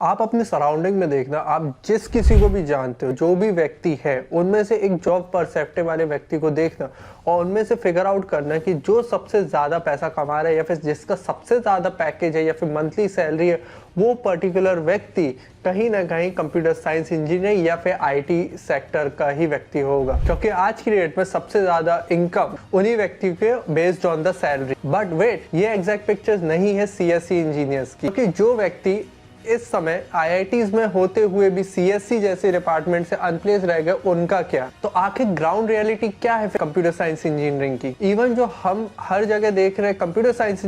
आप अपने सराउंडिंग में देखना, आप जिस किसी को भी जानते हो, जो भी व्यक्ति है, उनमें से एक जॉब परसेप्टिव वाले व्यक्ति को देखना और उनमें से फिगर आउट करना कि जो सबसे ज़्यादा पैसा कमा रहा है या फिर जिसका सबसे ज़्यादा पैकेज है या फिर मंथली सैलरी है, वो पर्टिकुलर व्यक्ति कहीं ना कहीं कंप्यूटर साइंस इंजीनियर या फिर आईटी सेक्टर का ही व्यक्ति होगा, क्योंकि आज की डेट में सबसे ज़्यादा इनकम उन्हीं व्यक्ति के based on the salary. But wait, ये एग्जैक्ट पिक्चर्स नहीं है सीएससी इंजीनियर्स की, क्योंकि जो व्यक्ति इस समय आईआईटीज में होते हुए भी सीएससी जैसे डिपार्टमेंट से अनप्लेस रह गए, उनका क्या? तो आखिर ग्राउंड रियलिटी क्या है कंप्यूटर साइंस इंजीनियरिंग की? इवन जो हम हर जगह देख रहे हैं कंप्यूटर साइंस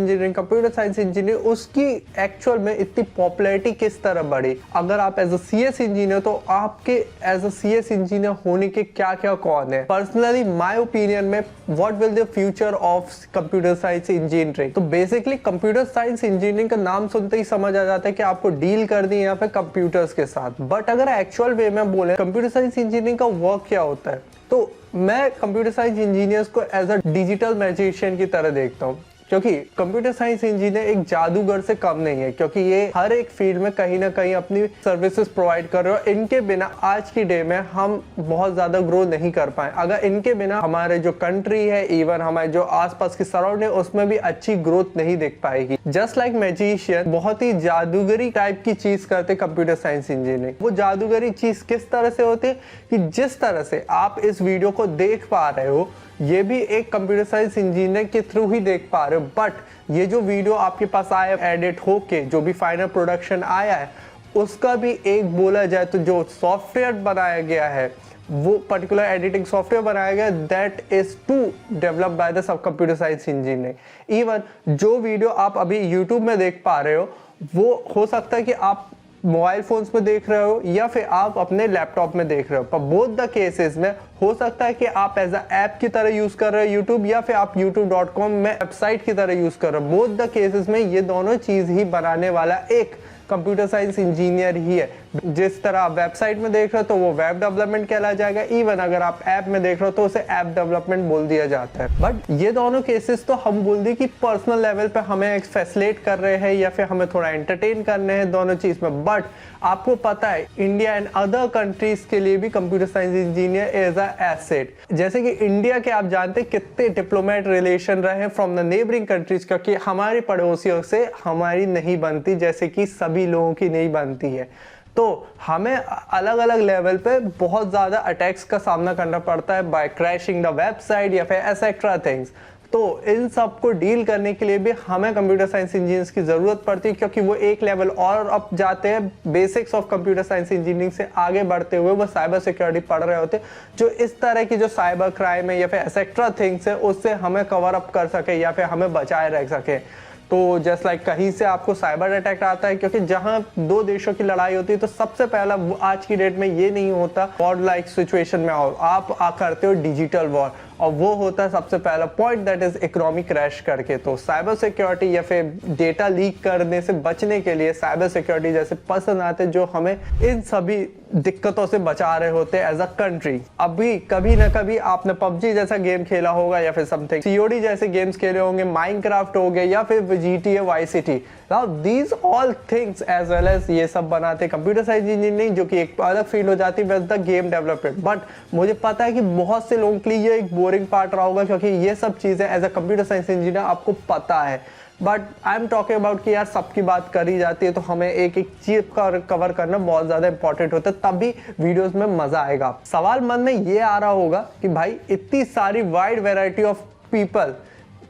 इंजीनियरिंग, उसकी एक्चुअल में इतनी पॉपुलैरिटी किस तरह बढ़ी? अगर आप एज अ सीएस इंजीनियर, तो आपके एज अ सीएस इंजीनियर होने के क्या क्या कौन है? पर्सनली माय ओपिनियन में what will the future of computer science engineering? तो बेसिकली कंप्यूटर साइंस इंजीनियरिंग का नाम सुनते ही समझ आ जाता है कि आपको डील कर दी यहाँ पे कंप्यूटर्स के साथ। बट अगर एक्चुअल वे में बोले कंप्यूटर साइंस इंजीनियरिंग का वर्क क्या होता है, तो मैं कंप्यूटर साइंस इंजीनियर्स को एज अ डिजिटल मैजिशियन की तरह देखता हूँ, क्योंकि कंप्यूटर साइंस इंजीनियर एक जादूगर से कम नहीं है, क्योंकि ये हर एक फील्ड में कहीं ना कहीं अपनी सर्विसेज प्रोवाइड कर रहे हो। इनके बिना आज की डे में हम बहुत ज्यादा ग्रो नहीं कर पाए। अगर इनके बिना हमारे जो कंट्री है, इवन हमारे जो आसपास की सराउंड है, उसमें भी अच्छी ग्रोथ नहीं देख पाएगी। जस्ट लाइक मैजिशियन बहुत ही जादूगरी टाइप की चीज करते कंप्यूटर साइंस इंजीनियरिंग। वो जादूगरी चीज किस तरह से होती है कि जिस तरह से आप इस वीडियो को देख पा रहे हो, ये भी एक कंप्यूटर साइंस इंजीनियर के थ्रू ही देख पा रहे हो। बट ये जो वीडियो आपके पास आया, एडिट होके जो भी फाइनल प्रोडक्शन आया है, उसका भी एक बोला जाए तो जो सॉफ्टवेयर बनाया गया है, वो पर्टिकुलर एडिटिंग सॉफ्टवेयर बनाया गया, that is to develop by the सब कंप्यूटर साइंस इंजीनियर। इवन जो वीडियो आप अभी यूट्यूब में देख पा रहे हो, वो हो सकता है कि आप मोबाइल फोन्स में देख रहे हो या फिर आप अपने लैपटॉप में देख रहे हो। पर बोथ द केसेस में हो सकता है कि आप एज अ ऐप की तरह यूज कर रहे हो यूट्यूब, या फिर आप youtube.com में वेबसाइट की तरह यूज कर रहे हो। बोथ द केसेस में ये दोनों चीज ही बनाने वाला एक कंप्यूटर साइंस इंजीनियर ही है। जिस तरह आप वेबसाइट में देख रहे हो तो वो वेब डेवलपमेंट कहला जाएगा, इवन अगर आप ऐप में देख रहे हो तो उसे ऐप डेवलपमेंट बोल दिया जाता है। बट ये दोनों केसेस तो हम बोल दी कि पर्सनल लेवल पे हमें फैसिलिटेट कर रहे हैं या फिर हमें थोड़ा एंटरटेन करने हैं दोनों चीज में। बट आपको पता है इंडिया एंड अदर कंट्रीज के लिए भी computer science engineer as a asset. जैसे कि इंडिया के आप जानते हैं कितने डिप्लोमेट रिलेशन रहे फ्रॉम द नेबरिंग कंट्रीज, क्योंकि हमारे पड़ोसियों से हमारी नहीं बनती जैसे कि सभी लोगों की नहीं बनती है। तो हमें अलग अलग लेवल पे बहुत ज़्यादा अटैक्स का सामना करना पड़ता है बाय क्रैशिंग द वेबसाइट या फिर एसेट्रा थिंग्स। तो इन सब को डील करने के लिए भी हमें कंप्यूटर साइंस इंजीनियर्स की ज़रूरत पड़ती है, क्योंकि वो एक लेवल और अप जाते हैं। Basics of computer science engineering से आगे बढ़ते हुए वो साइबर सिक्योरिटी पढ़ रहे होते, जो इस तरह की जो साइबर क्राइम है या फिर एसेट्रा थिंग्स है, उससे हमें कवर अप कर सके या फिर हमें बचाए रख सके। तो जस्ट लाइक कहीं से आपको साइबर अटैक आता है, क्योंकि जहां दो देशों की लड़ाई होती है तो सबसे पहला आज की डेट में ये नहीं होता वॉर लाइक सिचुएशन में आओ, आप करते हो डिजिटल वॉर, और वो होता है सबसे पहला point, that is economic crash करके। तो साइबर सिक्योरिटी या फिर डेटा लीक करने से बचने के लिए साइबर सिक्योरिटी जैसे पर्सन आते हैं जो हमें इन सभी दिक्कतों से बचा रहे होते हैं एज अ कंट्री। अभी कभी ना कभी आपने पबजी जैसा गेम खेला होगा या फिर समथिंग सीओडी जैसे गेम्स खेले होंगे, माइनक्राफ्ट हो गए या फिर GTA vice city. Now these all things as well as ये सब बनाते कंप्यूटर साइंस इंजीनियरिंग, जो कि एक अलग फील्ड हो जाती है द गेम डेवलपमेंट। बट मुझे पता है कि बहुत से लोगों के लिए ये एक बोरिंग पार्ट रहा होगा, क्योंकि ये सब चीजें as a computer science engineer आपको पता है। But I am talking about कि यार सबकी बात करी जाती है, तो हमें एक एक चीज का कवर करना बहुत ज्यादा इंपॉर्टेंट होता है, तभी वीडियोस में मजा आएगा। सवाल मन में ये आ रहा होगा कि भाई इतनी सारी wide variety of people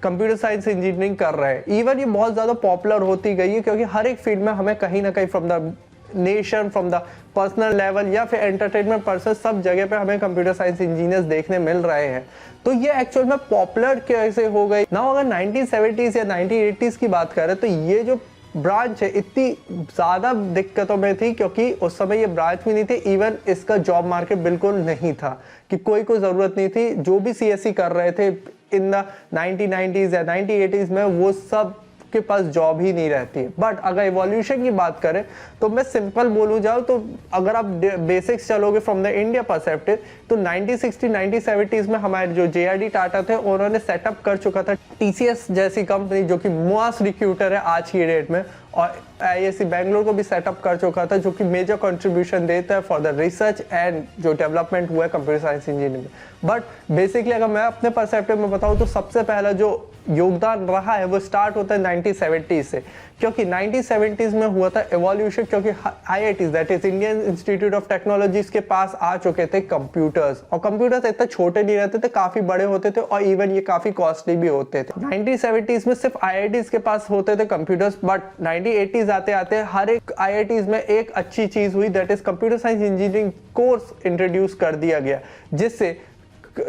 computer science engineering कर रहे हैं, इवन ये बहुत ज़्यादा पॉपुलर होती गई है, क्योंकि हर एक फील्ड में हमें कहीं ना कहीं from the nation, from the personal level या फिर एंटरटेनमेंट पर्सन, सब जगह पे हमें कंप्यूटर साइंस इंजीनियर्स देखने मिल रहे हैं। तो ये एक्चुअल में पॉपुलर कैसे हो गई ना? अगर 1970s या 1980s की बात करें तो ये जो ब्रांच है इतनी ज़्यादा दिक्कतों में थी, क्योंकि उस समय ये ब्रांच भी नहीं थी, इवन इसका जॉब मार्केट बिल्कुल नहीं था, कि कोई ज़रूरत नहीं थी। जो भी सीएससी कर रहे थे इन द 1990s या 1980s में, वो सब के पास जॉब ही नहीं रहती है। बट अगर इवोल्यूशन की बात करें तो मैं सिंपल बोलूँ जाऊँ तो अगर आप बेसिक्स चलोगे फ्रॉम द इंडिया परस्पेक्टिव, तो 1960 1970s में हमारे जो JRD टाटा थे, उन्होंने सेटअप कर चुका था TCS जैसी कंपनी, जो कि मोस्ट रिक्रूटर है आज की डेट में, और IISc बैंगलोर को भी सेटअप कर चुका था, जो कि मेजर कंट्रीब्यूशन देता है फॉर द रिसर्च एंड जो डेवलपमेंट हुआ है कंप्यूटर साइंस इंजीनियरिंग में। बट बेसिकली अगर मैं अपने पर्सपेक्टिव में बताऊं तो सबसे पहला जो योगदान रहा है वो स्टार्ट होता है 1970 से, क्योंकि 1970s में हुआ था एवोल्यूशन, क्योंकि IITs that is Indian institute of technologies के पास आ चुके थे कंप्यूटर्स, और कंप्यूटर्स इतने छोटे नहीं रहते थे, काफी बड़े होते थे और इवन ये काफी कॉस्टली भी होते थे। 1970s में सिर्फ IITs के पास होते थे कंप्यूटर्स, बट 1980s आते आते हर एक IITs में एक अच्छी चीज हुई, that is computer science engineering course introduce कर दिया गया, जिससे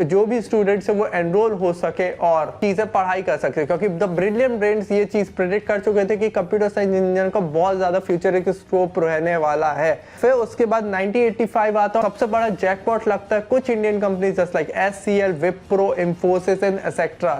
जो भी स्टूडेंट्स है वो एनरोल हो सके और चीजें पढ़ाई कर सके, क्योंकि द ब्रिलियंट ब्रेन्स ये चीज प्रेडिक्ट कर चुके थे कि कंप्यूटर साइंस इंजीनियर का बहुत ज्यादा फ्यूचर एक स्कोप रहने वाला है। फिर उसके बाद 1985 आता है, सबसे बड़ा जैकपॉट लगता है कुछ Indian companies just like SCL, Wipro, Infosys and etcetera,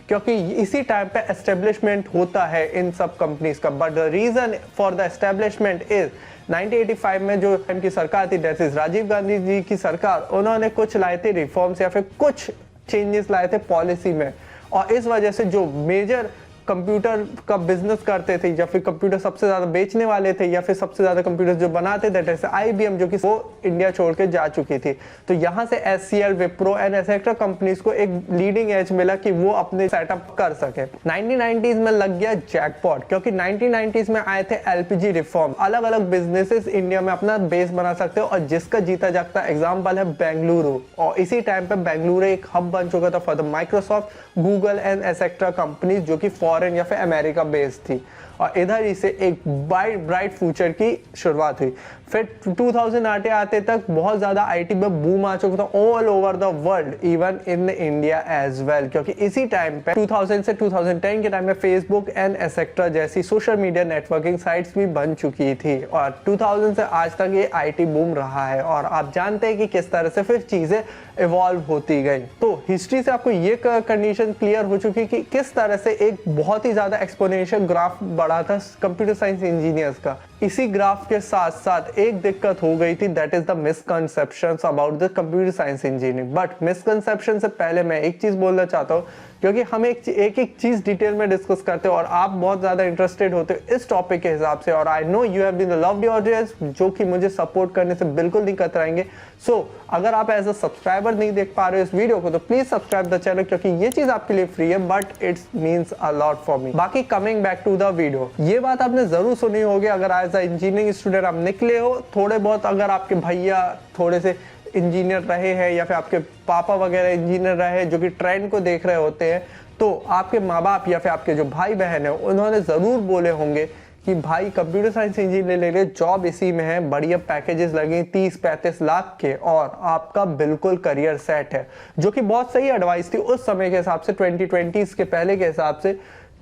क्योंकि इसी टाइम पे एस्टेब्लिशमेंट होता है इन सब कंपनीज का। But the reason for the establishment is 1985 में जो टाइम की सरकार थी, दैट इज राजीव गांधी जी की सरकार, उन्होंने कुछ लाए थे रिफॉर्म्स या फिर कुछ चेंजेस लाए थे पॉलिसी में, और इस वजह से जो मेजर कंप्यूटर का बिजनेस करते थे या फिर कंप्यूटर सबसे ज्यादा बेचने वाले थे या फिर सबसे ज्यादा कंप्यूटर जो बनाते थे, जैसे IBM, जो कि वो इंडिया छोड़ के जा चुकी थी, तो यहाँ से SCL, Wipro and etcetera companies को एक लीडिंग एज मिला कि वो अपने सेटअप कर सके। 1990s में लग गया जैकपॉट, क्योंकि 1990s में आए थे LPG रिफॉर्म, अलग अलग बिजनेसेस इंडिया में अपना बेस बना सकते हो, और जिसका जीता जागता एग्जाम्पल है बेंगलुरु, और इसी टाइम पे बेंगलुरु एक हब बन चुका था for the Microsoft, Google and etcetera companies, जो कि फॉरेन या फिर अमेरिका बेस्ड थी, और इधर ही से एक ब्राइट फ्यूचर की शुरुआत हुई। फिर 2000 आते तक बहुत ज्यादा IT में बूम आ चुका था all over the world, even in India as well, क्योंकि इसी टाइम पे 2000 से 2010 के टाइम में फेसबुक एंड एसेट्रा जैसी सोशल मीडिया नेटवर्किंग साइट्स भी बन चुकी थी, और 2000 से आज तक ये IT बूम रहा है, और आप जानते हैं कि किस तरह से फिर चीजें इवॉल्व होती गई। तो हिस्ट्री से आपको ये कंडीशन क्लियर हो चुकी कि किस तरह से एक बहुत ही ज्यादा एक्सपोनेंशियल ग्राफ बढ़ा था कंप्यूटर साइंस इंजीनियर्स का। इसी ग्राफ के साथ साथ एक दिक्कत हो गई थी, that is the misconceptions about the computer science engineering. But misconception से पहले मैं एक चीज बोलना चाहता हूँ, क्योंकि हम एक चीज डिटेल में डिस्कस करते हैं और आप बहुत ज्यादा इंटरेस्टेड होते हो इस टॉपिक के हिसाब से, और I know you have been the lovely audience जो कि मुझे सपोर्ट करने से बिल्कुल नहीं कतराएंगे। सो अगर आप एज अ सब्सक्राइबर नहीं देख पा रहे हो इस वीडियो को, तो प्लीज सब्सक्राइब द चैनल, क्योंकि ये चीज आपके लिए फ्री है, but it's means a lot for me. बाकी coming back to the video, ये बात आपने जरूर सुनी होगी अगर एज अ इंजीनियरिंग स्टूडेंट आप निकले हो, थोड़े बहुत अगर आपके भैया थोड़े से इंजीनियर रहे हैं या फिर आपके पापा वगैरह इंजीनियर रहे जो कि ट्रेंड को देख रहे होते हैं, तो आपके माँ बाप या फिर आपके जो भाई बहन है उन्होंने जरूर बोले होंगे कि भाई कंप्यूटर साइंस इंजीनियर ले ले, जॉब इसी में है, बढ़िया पैकेजेस लगे 30-35 लाख के, और आपका बिल्कुल करियर सेट है, जो कि बहुत सही एडवाइस थी उस समय के हिसाब से, 2020s के पहले के हिसाब से,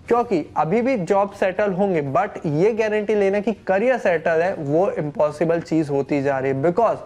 क्योंकि अभी भी जॉब सेटल होंगे, बट ये गारंटी लेना कि करियर सेटल है वो इम्पॉसिबल चीज होती जा रही है, बिकॉज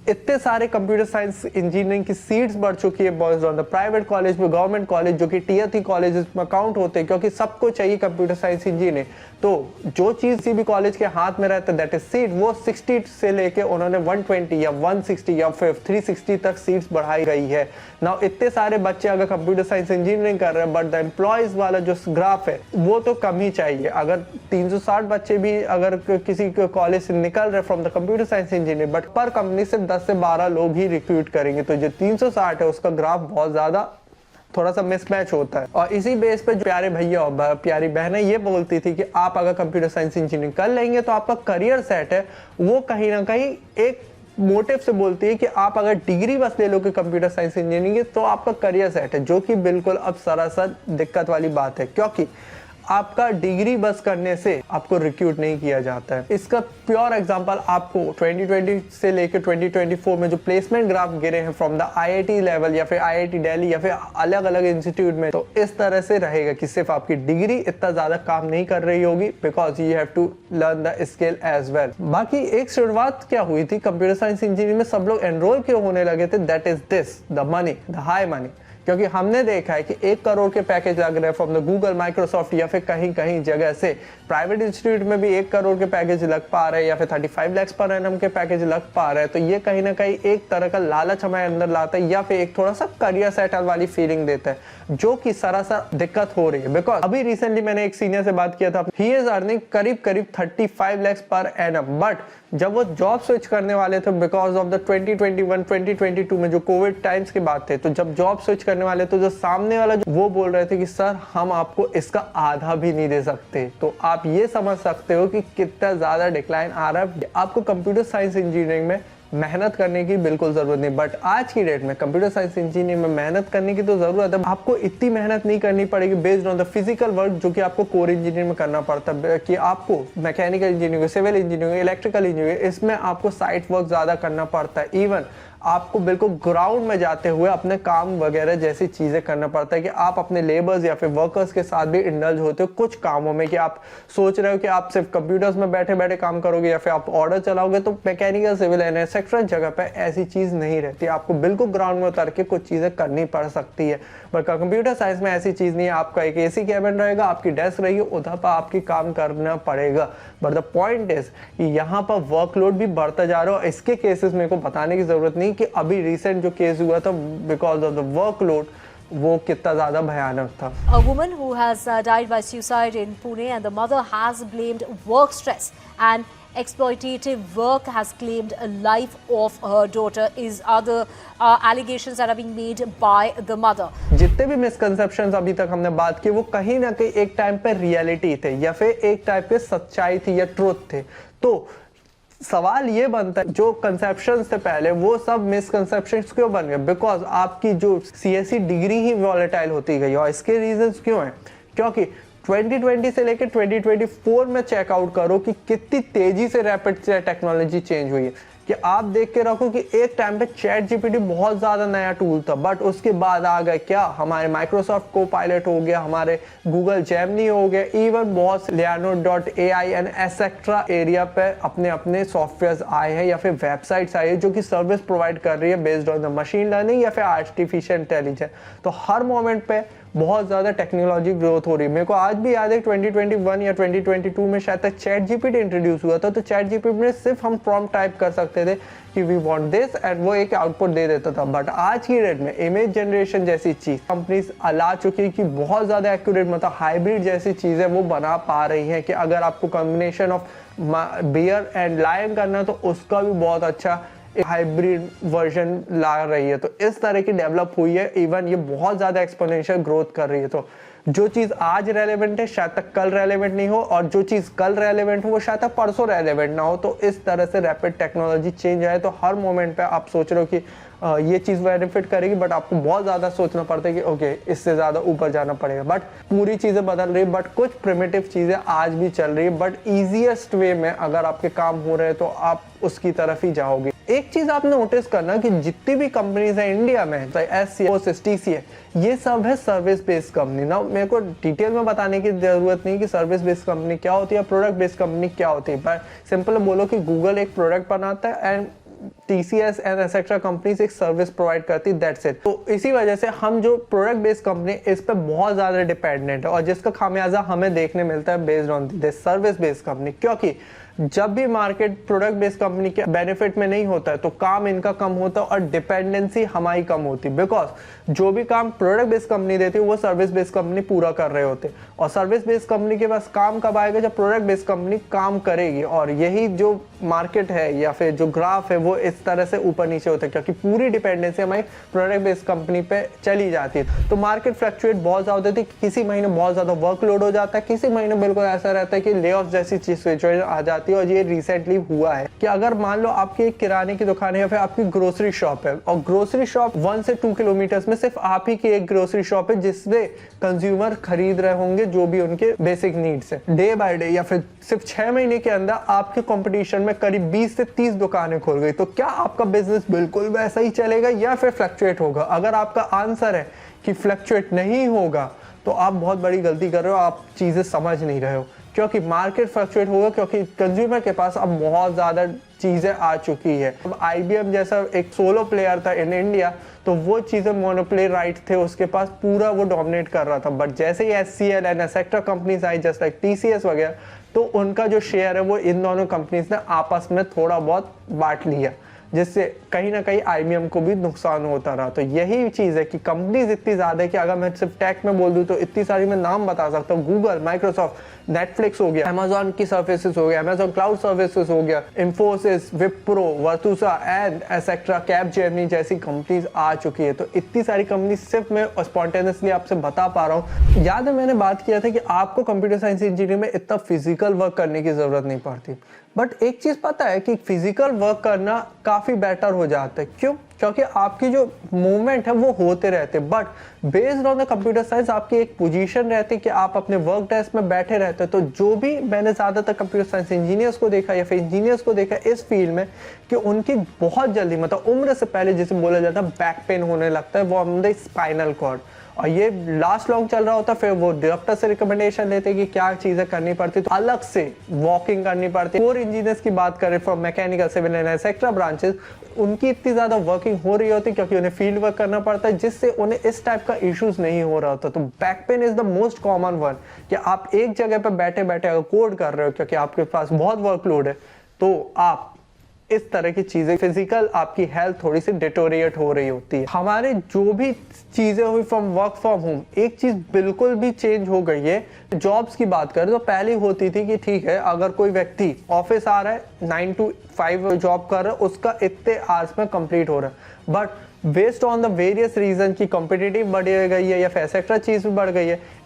इतने सारे कंप्यूटर साइंस इंजीनियरिंग की सीट्स बढ़ चुकी है boys on the private college में, गवर्नमेंट कॉलेज जो कि टियर 3 कॉलेजेस में काउंट होते हैं, क्योंकि सबको चाहिए कंप्यूटर साइंस इंजीनियर। तो जो चीज किसी भी कॉलेज के हाथ में रहता है दैट इज सीट, वो 60 से लेके उन्होंने 120 या 160 या फिर 360 तक सीट्स बढ़ाई गई है। नाउ इतने सारे बच्चे अगर कंप्यूटर साइंस इंजीनियरिंग कर रहे हैं, बट द एम्प्लॉयज वाला जो ग्राफ है वो तो कम ही चाहिए। अगर 360 बच्चे भी अगर किसी कॉलेज से निकल रहे from the computer science engineer, but पर कंपनी सिर्फ 10 से 12 लोग ही रिक्रूट करेंगे, तो जो 360 है उसका ग्राफ बहुत ज्यादा थोड़ा सा मिसमैच होता है। और इसी बेस पे जो प्यारे भैया और प्यारी बहनें ये बोलती थी कि आप अगर कंप्यूटर साइंस इंजीनियरिंग कर लेंगे तो आपका करियर सेट है, वो कहीं ना कहीं एक मोटिव से बोलती है कि आप अगर डिग्री बस ले लो कि कंप्यूटर साइंस इंजीनियरिंग तो आपका करियर सेट है, जो कि बिल्कुल अब सरासर दिक्कत वाली बात है, क्योंकि आपका डिग्री बस करने से आपको रिक्रूट नहीं किया जाता है। इसका प्योर एग्जांपल आपको 2020 से लेकर 2024 में जो प्लेसमेंट ग्राफ गिरे हैं फ्रॉम द IIT लेवल या फिर IIT दिल्ली या फिर अलग अलग इंस्टीट्यूट में, तो इस तरह से रहेगा कि सिर्फ आपकी डिग्री इतना ज्यादा काम नहीं कर रही होगी, because you have to learn the skill as well. बाकी एक शुरुआत क्या हुई थी कंप्यूटर साइंस इंजीनियरिंग में, सब लोग एनरोल क्यों होने लगे थे, that is this, the money, the high money, क्योंकि हमने देखा है कि 1 करोड़ के पैकेज लग रहे हैं फ्रॉम द गूगल, माइक्रोसॉफ्ट या फिर कहीं कहीं जगह से। प्राइवेट इंस्टीट्यूट में भी 1 करोड़ के पैकेज लग पा रहे हैं या फिर 35 लाख पर एनम के पैकेज लग पा रहे हैं। तो ये कहीं ना कहीं एक तरह का लालच हमारे अंदर लाता है या फिर एक थोड़ा सा करियर सेटल वाली फीलिंग देता है, जो कि सरासर दिक्कत हो रही है। बिकॉज अभी रिसेंटली मैंने एक सीनियर से बात किया था, ही इज अर्निंग करीब 35 लाख पर एनम, बट जब वो जॉब स्विच करने वाले थे बिकॉज ऑफ द 2021-2022 में जो कोविड टाइम्स की बात थे, तो जब जॉब स्विच करने वाले तो जो सामने वाला वो बोल रहे थे कि सर हम आपको इसका आधा भी नहीं दे सकते। तो आप ये समझ सकते हो कि कितना ज्यादा डिक्लाइन आ रहा है। आपको कंप्यूटर साइंस इंजीनियरिंग में मेहनत करने की बिल्कुल जरूरत नहीं, बट आज की डेट में कंप्यूटर साइंस इंजीनियरिंग में मेहनत करने की तो जरूरत है। आपको इतनी मेहनत नहीं करनी पड़ेगी based on the physical work जो कि आपको कोर इंजीनियरिंग में करना पड़ता है, कि आपको mechanical engineering, civil engineering, electrical engineering, इसमें आपको साइट वर्क ज्यादा करना पड़ता है। इवन आपको बिल्कुल ग्राउंड में जाते हुए अपने काम वगैरह जैसी चीजें करना पड़ता है कि आप अपने लेबर्स या फिर वर्कर्स के साथ भी इंडल्ज होते हो कुछ कामों में, कि आप सोच रहे हो कि आप सिर्फ कंप्यूटर्स में बैठे बैठे काम करोगे या फिर आप ऑर्डर चलाओगे। तो मैकेनिकल, सिविल एंड एक्सेट्रा जगह पे ऐसी चीज नहीं रहती, आपको बिल्कुल ग्राउंड में उतर के कुछ चीजें करनी पड़ सकती है। बट कंप्यूटर साइंस में ऐसी चीज नहीं है, आपका एक एसी कैबिन रहेगा, आपकी डेस्क रहेगी, उधर पर आपकी काम करना पड़ेगा। बट द पॉइंट इज कि यहाँ पर वर्कलोड भी बढ़ता जा रहा है, और इसके केसेस मेरे को बताने की जरूरत नहीं कि अभी रिसेंट जो केस हुआ था बिकॉज ऑफ द वर्कलोड वो कितना ज्यादा भयानक था। A woman who has died by suicide in Pune, and the mother has blamed work stress and exploitative work has claimed a life of her daughter is other allegations that are being made by the mother. जितने भी misconceptions अभी तक हमने बात की वो कहीं ना कहीं एक टाइम पे रियलिटी थे या फिर एक टाइप पे सच्चाई थी या ट्रुथ थे। तो सवाल ये बनता है जो कंसेप्शंस थे पहले वो सब मिसकंसेप्शंस क्यों बन गए? बिकॉज आपकी जो सीएससी डिग्री ही वॉलेटाइल होती गई, और इसके रीजंस क्यों हैं? क्योंकि 2020 से लेकर 2024 में चेकआउट करो कि कितनी तेजी से रैपिड टेक्नोलॉजी चेंज हुई है, कि आप देख के रखो कि एक टाइम पे चैट जीपीटी बहुत ज्यादा नया टूल था, बट उसके बाद आ गए क्या हमारे माइक्रोसॉफ्ट को पायलट हो गया, हमारे गूगल जेमिनी हो गया, इवन बहुत Leonardo.ai एंड एसेट्रा एरिया पे अपने अपने सॉफ्टवेयर आए हैं या फिर वेबसाइट्स आई है जो कि सर्विस प्रोवाइड कर रही है based on the machine learning या फिर आर्टिफिशियल इंटेलिजेंस। तो हर मोमेंट पे बहुत ज्यादा टेक्नोलॉजी ग्रोथ हो रही है। मेरे को आज भी याद है 2021 या 2022 में शायद तक चैट जीपीटी इंट्रोड्यूस हुआ था, तो चैट जीपीटी में सिर्फ हम प्रॉम्प्ट टाइप कर सकते थे कि वी वांट दिस एंड वो एक आउटपुट दे देता था। बट आज की डेट में इमेज जनरेशन जैसी चीज कंपनीज ला चुकी है कि बहुत ज्यादा एक्यूरेट, मतलब हाइब्रिड जैसी चीजें वो बना पा रही हैं कि अगर आपको combination of bear and lion करना तो उसका भी बहुत अच्छा हाइब्रिड वर्जन ला रही है। तो इस तरह की डेवलप हुई है, इवन ये बहुत ज्यादा एक्सपोनेंशियल ग्रोथ कर रही है। तो जो चीज आज रेलेवेंट है शायद तक कल रेलेवेंट नहीं हो, और जो चीज कल रेलेवेंट हो वो शायद तक परसों रेलेवेंट ना हो। तो इस तरह से रैपिड टेक्नोलॉजी चेंज आए तो हर मोमेंट पे आप सोच रहे हो कि ये चीज बेनिफिट करेगी, बट आपको बहुत ज्यादा सोचना पड़ता है कि ओके इससे ज्यादा ऊपर जाना पड़ेगा। बट पूरी चीजें बदल रही है, बट कुछ प्रिमिटिव चीजें आज भी चल रही है, बट इजीएस्ट वे में अगर आपके काम हो रहे हैं तो आप उसकी तरफ ही जाओगे। एक चीज आप नोटिस करना कि जितनी भी कंपनीज है इंडिया में, TCS, ये सब है सर्विस बेस्ड कंपनी। ना मेरे को डिटेल में बताने की जरूरत नहीं कि सर्विस बेस्ड कंपनी क्या होती है, प्रोडक्ट बेस्ड कंपनी क्या होती है, पर सिंपल बोलो कि गूगल एक प्रोडक्ट बनाता है and TCS and etcetera companies एक सर्विस प्रोवाइड करती है, दैट्स इट। तो इसी वजह से हम जो प्रोडक्ट बेस्ड कंपनी इस पे बहुत ज्यादा डिपेंडेंट है, और जिसका खामियाजा हमें देखने मिलता है based on this service based company. क्योंकि जब भी मार्केट प्रोडक्ट बेस्ड कंपनी के बेनिफिट में नहीं होता है तो काम इनका कम होता है और डिपेंडेंसी हमारी कम होती है। बिकॉज जो भी काम प्रोडक्ट बेस्ड कंपनी देती है वो सर्विस बेस्ड कंपनी पूरा कर रहे होते, और सर्विस बेस्ड कंपनी के पास काम कब आएगा? जब प्रोडक्ट बेस्ड कंपनी काम करेगी। और यही जो मार्केट है या फिर जो ग्राफ है वो इस तरह से ऊपर नीचे होता है, क्योंकि पूरी डिपेंडेंसी हमारी प्रोडक्ट बेस्ड कंपनी पे चली जाती है। तो मार्केट फ्लक्चुएट बहुत ज्यादा होती है, किसी महीने बहुत ज्यादा वर्कलोड हो जाता है, किसी महीने बिल्कुल ऐसा रहता है कि ले ऑफ जैसी सिचुएशन आ जाती है। और ये रिसेंटली हुआ है कि अगर मान लो आपकी एक किराने की दुकान है या फिर आपकी ग्रोसरी शॉप है, और ग्रोसरी शॉप 1 से 2 किलोमीटर में सिर्फ आप ही की एक ग्रोसरी शॉप है जिससे कंज्यूमर खरीद रहे होंगे जो भी उनके बेसिक नीड्स है। डे बाय डे या फिर सिर्फ 6 महीने के अंदर आपके कंपटीशन में करीब 20 से 30 दुकानें खोल गई, तो क्या आपका बिजनेस बिल्कुल वैसा ही चलेगा या फिर फ्लक्चुएट होगा? अगर आपका आंसर है कि फ्लक्चुएट नहीं होगा तो आप बहुत बड़ी गलती कर रहे हो, आप चीजें समझ नहीं रहे हो। क्योंकि मार्केट फ्लक्चुएट होगा क्योंकि कंज्यूमर के पास अब बहुत ज्यादा चीजें आ चुकी है। अब IBM जैसा एक सोलो प्लेयर था इन इंडिया तो वो चीज़ें मोनोपोली राइट थे उसके पास, पूरा वो डोमिनेट कर रहा था। बट जैसे ही SCL and et cetera companies I just like TCS वगैरह, तो उनका जो शेयर है वो इन दोनों कंपनीज ने आपस में थोड़ा बहुत बांट लिया, जिससे कहीं ना कहीं IBM को भी नुकसान होता रहा। तो यही चीज़ है कि कंपनीज इतनी ज़्यादा है कि अगर मैं सिर्फ टेक में बोल दूँ तो इतनी सारी मैं नाम बता सकता हूँ। गूगल, माइक्रोसॉफ्ट, नेटफ्लिक्स हो गया, अमेजॉन की सर्विसेज हो गया, अमेजॉन क्लाउड सर्विसेज हो गया, Infosys, Wipro, Virtusa and etcetera, Capgemini जैसी कंपनीज आ चुकी है। तो इतनी सारी कंपनीज सिर्फ मैं स्पॉन्टेनियसली आपसे बता पा रहा हूँ। याद है मैंने बात किया था कि आपको कंप्यूटर साइंस इंजीनियरिंग में इतना फिजिकल वर्क करने की जरूरत नहीं पड़ती, बट एक चीज पता है कि फिजिकल वर्क करना काफी बेटर हो जाता है। क्यों? क्योंकि आपकी जो मूवमेंट है वो होते रहते, but based on the computer science आपकी एक पोजीशन रहती है कि आप अपने वर्क डेस्क में बैठे रहते हैं। तो जो भी मैंने ज्यादातर कंप्यूटर साइंस इंजीनियर्स को देखा या फिर इंजीनियर्स को देखा इस फील्ड में कि उनकी बहुत जल्दी, मतलब उम्र से पहले जिसे बोला जाता है बैक पेन होने लगता है, वो ऑन द स्पाइनल कॉर्ड। और ये लास्ट लॉन्ग चल रहा होता, फिर वो डॉक्टर से रिकमेंडेशन लेते कि क्या चीजें करनी पड़ती, तो अलग से वॉकिंग करनी पड़ती। कोर इंजीनियर्स की बात करें from mechanical, civil and etcetera branches, उनकी इतनी ज्यादा वर्किंग हो रही होती क्योंकि उन्हें फील्ड वर्क करना पड़ता है, जिससे उन्हें इस टाइप का इश्यूज नहीं हो रहा होता। तो back pain is the most common one कि आप एक जगह पर बैठे बैठे अगर कोड कर रहे हो क्योंकि आपके पास बहुत वर्कलोड है, तो आप इस तरह की चीजें, फिजिकल आपकी हेल्थ थोड़ी सी डिटोरिएट हो रही होती है। हमारे जो भी चीजें हुई फ्रॉम वर्क फ्रॉम होम, एक चीज बिल्कुल भी चेंज हो गई है। जॉब्स की बात करें तो पहले होती थी कि ठीक है अगर कोई व्यक्ति ऑफिस आ रहा है 9 to 5 जॉब कर रहा है, उसका इतने आवर्स में कंप्लीट हो रहा है, but based on the various reason की कॉम्पिटिटिव बढ़ गई है या फिर एक्सेट्रा चीज भी बढ़ गई है,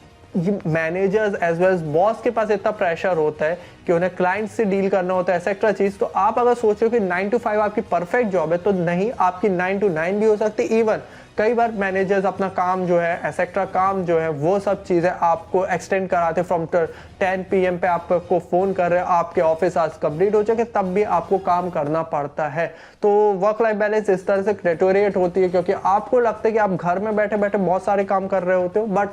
managers as well as boss के पास इतना प्रेशर होता है कि उन्हें क्लाइंट से डील करना होता है एक्सेट्रा चीज। तो आप अगर सोच रहे हो कि 9 to 5 आपकी परफेक्ट जॉब है, तो नहीं, आपकी 9 to 9 भी हो सकती। इवन कई बार मैनेजर्स अपना काम जो है, एक्सेट्रा काम जो है, वो सब चीजें आपको एक्सटेंड कराते फ्रॉम 10 PM पे आपको फोन कर रहे हैं, आपके ऑफिस आज कंप्लीट हो चुके, तब भी आपको काम करना पड़ता है। तो वर्क लाइफ बैलेंस इस तरह से डिटोरिएट होती है क्योंकि आपको लगता है कि आप घर में बैठे बैठे बहुत सारे काम कर रहे होते हो, बट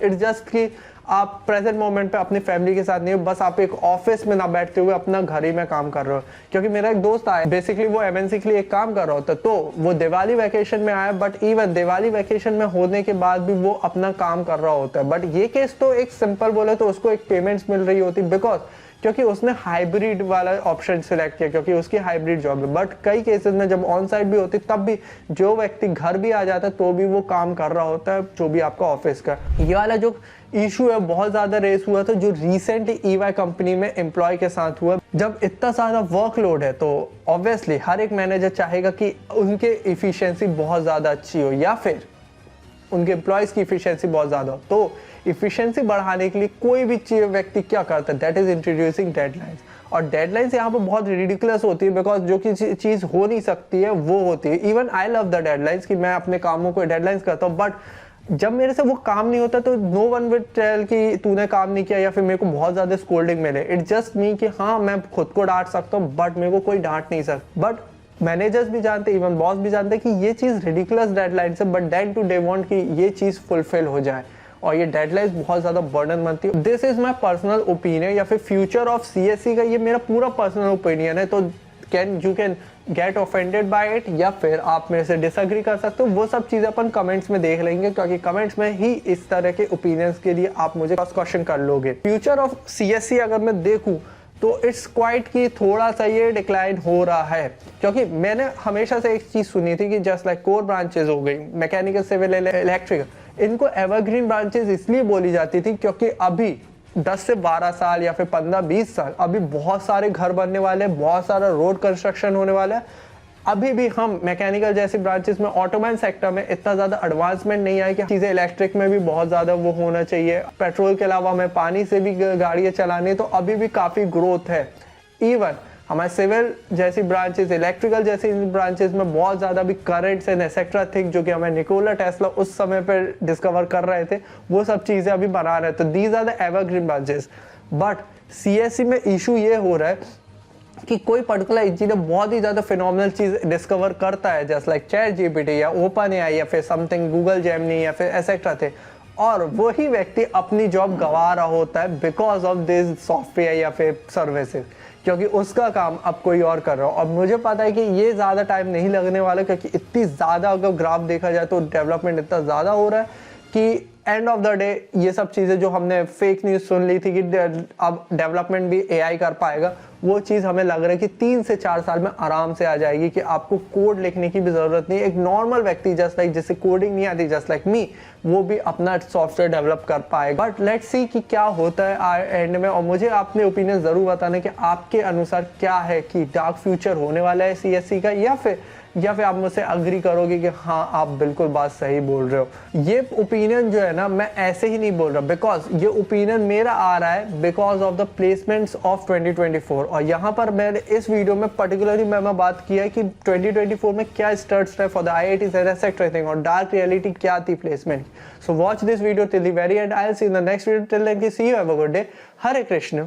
इट्स जस्ट कि आप प्रेजेंट मोमेंट पे अपनी फैमिली के साथ नहीं हो, बस आप एक ऑफिस में ना बैठते हुए अपना घर ही में काम कर रहे हो। क्योंकि मेरा एक दोस्त आया, बेसिकली वो MNC के लिए एक काम कर रहा होता, तो वो दिवाली वैकेशन में आया, बट इवन दिवाली वैकेशन में होने के बाद भी वो अपना काम कर रहा होता है। बट ये केस तो एक सिंपल बोले तो उसको एक पेमेंट्स मिल रही होती, बिकॉज क्योंकि उसने हाइब्रिड वाला ऑप्शन सिलेक्ट किया क्योंकि उसकी हाइब्रिड जॉब है। बट कई केसेस में जब ऑन साइट भी होती तब भी जो व्यक्ति घर भी आ जाता है तो भी वो काम कर रहा होता है जो भी आपका ऑफिस का। ये वाला जो इशू है बहुत ज्यादा रेस हुआ था जो रिसेंटली EY कंपनी में एम्प्लॉय के साथ हुआ। जब इतना सारा वर्कलोड है तो ऑब्वियसली हर एक मैनेजर चाहेगा कि उनके इफिशियंसी बहुत ज्यादा अच्छी हो या फिर उनके एम्प्लॉयज की इफिशियंसी बहुत ज्यादा हो। तो इफिशियंसी बढ़ाने के लिए कोई भी व्यक्ति क्या करता है, दैट इज इंट्रोड्यूसिंग डेडलाइंस। और डेडलाइंस यहाँ पर बहुत रिडिकुलस होती है बिकॉज जो कि चीज हो नहीं सकती है वो होती है। Even I love the deadlines कि मैं अपने कामों को डेडलाइंस करता हूँ, बट जब मेरे से वो काम नहीं होता तो नो वन विल टेल कि तूने काम नहीं किया या फिर मेरे को बहुत ज्यादा स्कोल्डिंग मिले। इट्स जस्ट मी कि हाँ मैं खुद को डांट सकता हूँ बट मेरे को कोई डांट नहीं सकता। बट मैनेजर्स भी जानते, इवन बॉस भी जानते कि ये चीज रिडिकुलस डेडलाइन है, but then too they want कि ये चीज फुलफिल हो जाए और ये डेडलाइन बहुत ज्यादा बर्डन बनती है। This is my personal opinion या फिर फ्यूचर ऑफ CSE का ये मेरा पूरा पर्सनल ओपिनियन है। तो you can get offended by it या फिर आप मेरे से डिसएग्री कर सकते हो। वो सब चीजें अपन कमेंट्स में देख लेंगे क्योंकि कमेंट्स में ही इस तरह के ओपिनियंस के लिए आप मुझे क्वेश्चन कर लोगे। फ्यूचर ऑफ CSE अगर मैं देखूं तो इट्स क्वाइट कि थोड़ा सा ये डिक्लाइन हो रहा है क्योंकि मैंने हमेशा से एक चीज सुनी थी कि जस्ट लाइक कोर ब्रांचेस हो गई, मैकेनिकल, सिविल, इलेक्ट्रिकल, इनको एवरग्रीन ब्रांचेस इसलिए बोली जाती थी क्योंकि अभी 10 से 12 साल या फिर 15-20 साल अभी बहुत सारे घर बनने वाले हैं, बहुत सारा रोड कंस्ट्रक्शन होने वाला है। अभी भी हम मैकेनिकल जैसी ब्रांचेस में, ऑटोमोबाइल सेक्टर में इतना ज्यादा एडवांसमेंट नहीं आया कि चीजें इलेक्ट्रिक में भी बहुत ज्यादा वो होना चाहिए। पेट्रोल के अलावा हमें पानी से भी गाड़ियां चलानी, तो अभी भी काफी ग्रोथ है। इवन हमारे सिविल जैसी ब्रांचेस, इलेक्ट्रिकल जैसी ब्रांचेस में बहुत ज्यादा भी करंट्स एंड एक्सेट्रा थिंग जो कि हमें निकोला टेस्ला उस समय पर डिस्कवर कर रहे थे, वो सब चीजें अभी बना रहे थे। तो these are the evergreen branches. But CSE में इशू ये हो रहा है कि कोई पर्टिकुलर इंजीनियर बहुत ही ज्यादा फिनोमिनल चीज डिस्कवर करता है, जस्ट लाइक ChatGPT या OpenAI या फिर समथिंग गूगल जेमिनी या फिर एक्सेट्रा थे, और वही व्यक्ति अपनी जॉब गंवा रहा होता है बिकॉज ऑफ दिस सॉफ्टवेयर या फिर सर्विसेज। क्योंकि उसका काम अब कोई और कर रहा हो। और मुझे पता है कि ये ज़्यादा टाइम नहीं लगने वाला, क्योंकि इतनी ज़्यादा अगर ग्राफ देखा जाए तो डेवलपमेंट इतना ज़्यादा हो रहा है कि एंड ऑफ द डे ये सब चीज़ें जो हमने फेक न्यूज़ सुन ली थी कि अब डेवलपमेंट भी एआई कर पाएगा, वो चीज़ हमें लग रहा है कि 3 से 4 साल में आराम से आ जाएगी कि आपको कोड लिखने की भी ज़रूरत नहीं। एक नॉर्मल व्यक्ति जस्ट लाइक जिसे कोडिंग नहीं आती, जस्ट लाइक मी, वो भी अपना सॉफ्टवेयर डेवलप कर पाएगा। बट लेट्स सी कि क्या होता है एंड में। और मुझे अपने ओपिनियन ज़रूर बताना कि आपके अनुसार क्या है कि डार्क फ्यूचर होने वाला है सीएससी का, या फिर आप मुझसे अग्री करोगे कि हाँ आप बिल्कुल बात सही बोल रहे हो। ये ओपिनियन जो है ना, मैं ऐसे ही नहीं बोल रहा, बिकॉज ये ओपिनियन मेरा आ रहा है because of the placements of 2024। और यहाँ पर मैंने इस वीडियो में पर्टिकुलरली मैं बात किया है कि 2024 में क्या स्टार्ट्स रहे फॉर द IIT सेक्टर और डार्क रियलिटी क्या थी placement. So watch this video till the very end. I will see in the next video. Till then see you, have a good day. Hare Krishna.